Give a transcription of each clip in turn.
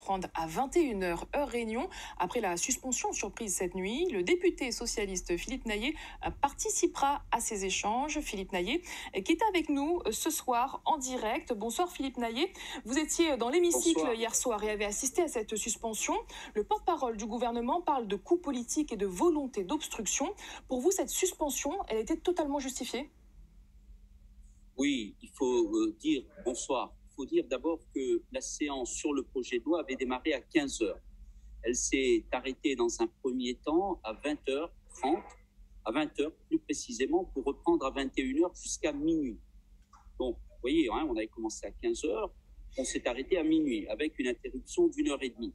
reprendre à 21 h heure Réunion. Après la suspension surprise cette nuit, le député socialiste Philippe Naillet participera à ces échanges. Philippe Naillet qui est avec nous ce soir en direct. Bonsoir Philippe Naillet. Vous étiez dans l'hémicycle hier soir et avez assisté à cette suspension. Le porte-parole du gouvernement parle de coup politique et de volonté d'obstruction. Pour vous, cette suspension, elle était totalement justifiée? Oui, il faut dire bonsoir. Il faut dire d'abord que la séance sur le projet de loi avait démarré à 15 h. Elle s'est arrêtée dans un premier temps à 20h30, à 20 h plus précisément, pour reprendre à 21 h jusqu'à minuit. Donc, vous voyez, on avait commencé à 15 h, on s'est arrêté à minuit avec une interruption d'1h30.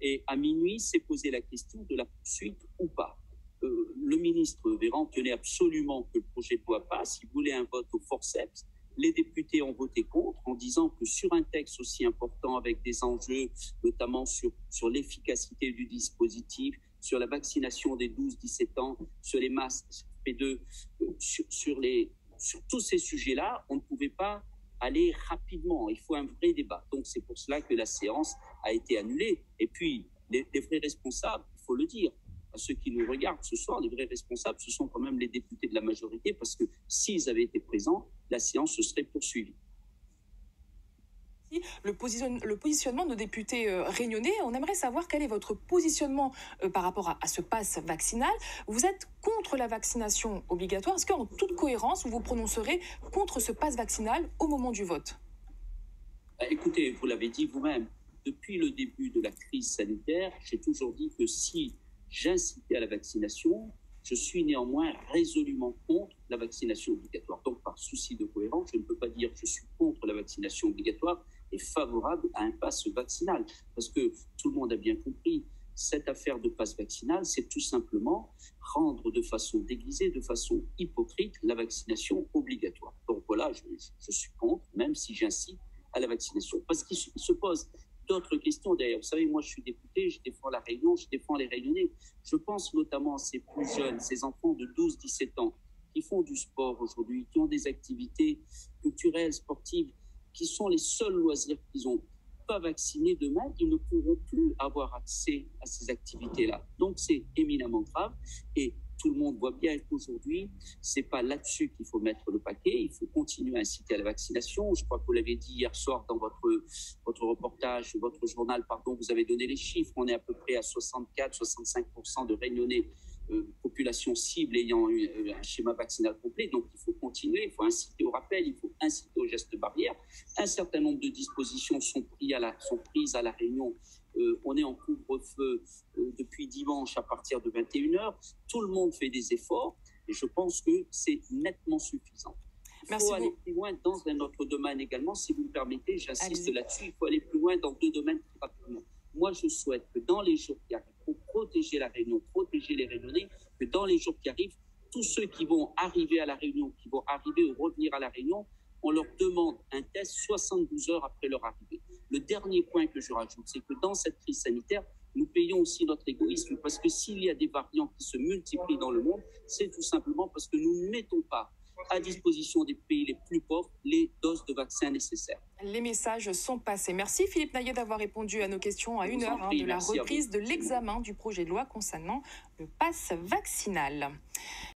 Et à minuit, s'est posé la question de la poursuite ou pas. Le ministre Véran tenait absolument que le projet de loi passe. Il voulait un vote au forceps. Les députés ont voté contre en disant que sur un texte aussi important avec des enjeux, notamment sur l'efficacité du dispositif, sur la vaccination des 12-17 ans, sur les masques P2, sur tous ces sujets-là, on ne pouvait pas aller rapidement. Il faut un vrai débat. Donc c'est pour cela que la séance a été annulée. Et puis, les vrais responsables, il faut le dire, à ceux qui nous regardent ce soir, les vrais responsables, ce sont quand même les députés de la majorité, parce que s'ils avaient été présents, la séance se serait poursuivie. Le positionnement de nos députés réunionnais, on aimerait savoir quel est votre positionnement par rapport à ce pass vaccinal. Vous êtes contre la vaccination obligatoire. Est-ce qu'en toute cohérence, vous vous prononcerez contre ce pass vaccinal au moment du vote? Écoutez, vous l'avez dit vous-même, depuis le début de la crise sanitaire, j'ai toujours dit que si j'incitais à la vaccination, je suis néanmoins résolument contre la vaccination obligatoire. Donc, par souci de cohérence, je ne peux pas dire que je suis contre la vaccination obligatoire et favorable à un pass vaccinal. Parce que tout le monde a bien compris, cette affaire de pass vaccinal, c'est tout simplement rendre de façon déguisée, de façon hypocrite, la vaccination obligatoire. Donc voilà, je suis contre, même si j'incite à la vaccination. Parce qu'il se pose d'autres questions d'ailleurs. Vous savez, moi je suis député, je défends la Réunion, je défends les Réunionnais. Je pense notamment à ces plus jeunes, ces enfants de 12-17 ans qui font du sport aujourd'hui, qui ont des activités culturelles, sportives, qui sont les seuls loisirs qu'ils ont. Pas vaccinés demain, ils ne pourront plus avoir accès à ces activités-là. Donc c'est éminemment grave et tout le monde voit bien qu'aujourd'hui, c'est pas là-dessus qu'il faut mettre le paquet. Il faut continuer à inciter à la vaccination. Je crois que vous l'avez dit hier soir dans votre reportage, votre journal, pardon, vous avez donné les chiffres. On est à peu près à 64-65% de Réunionnais, population cible ayant eu un schéma vaccinal complet. Donc il faut continuer, il faut inciter au rappel, il faut inciter aux gestes barrières. Un certain nombre de dispositions sont prises à la Réunion. On est en couvre-feu depuis dimanche à partir de 21 h. Tout le monde fait des efforts et je pense que c'est nettement suffisant. Il faut aller plus loin dans un autre domaine également. Si vous me permettez, j'insiste là-dessus. Il faut aller plus loin dans deux domaines très rapidement. Moi, je souhaite que dans les jours qui arrivent, pour protéger la Réunion, protéger les Réunionnais, que dans les jours qui arrivent, tous ceux qui vont arriver à la Réunion, qui vont arriver ou revenir à la Réunion, on leur demande un test 72 heures après leur arrivée. Le dernier point que je rajoute, c'est que dans cette crise sanitaire, nous payons aussi notre égoïsme, parce que s'il y a des variants qui se multiplient dans le monde, c'est tout simplement parce que nous ne mettons pas à disposition des pays les plus pauvres les doses de vaccins nécessaires. Les messages sont passés. Merci Philippe Naillet d'avoir répondu à nos questions à 1 heure de la reprise de l'examen du projet de loi concernant le pass vaccinal.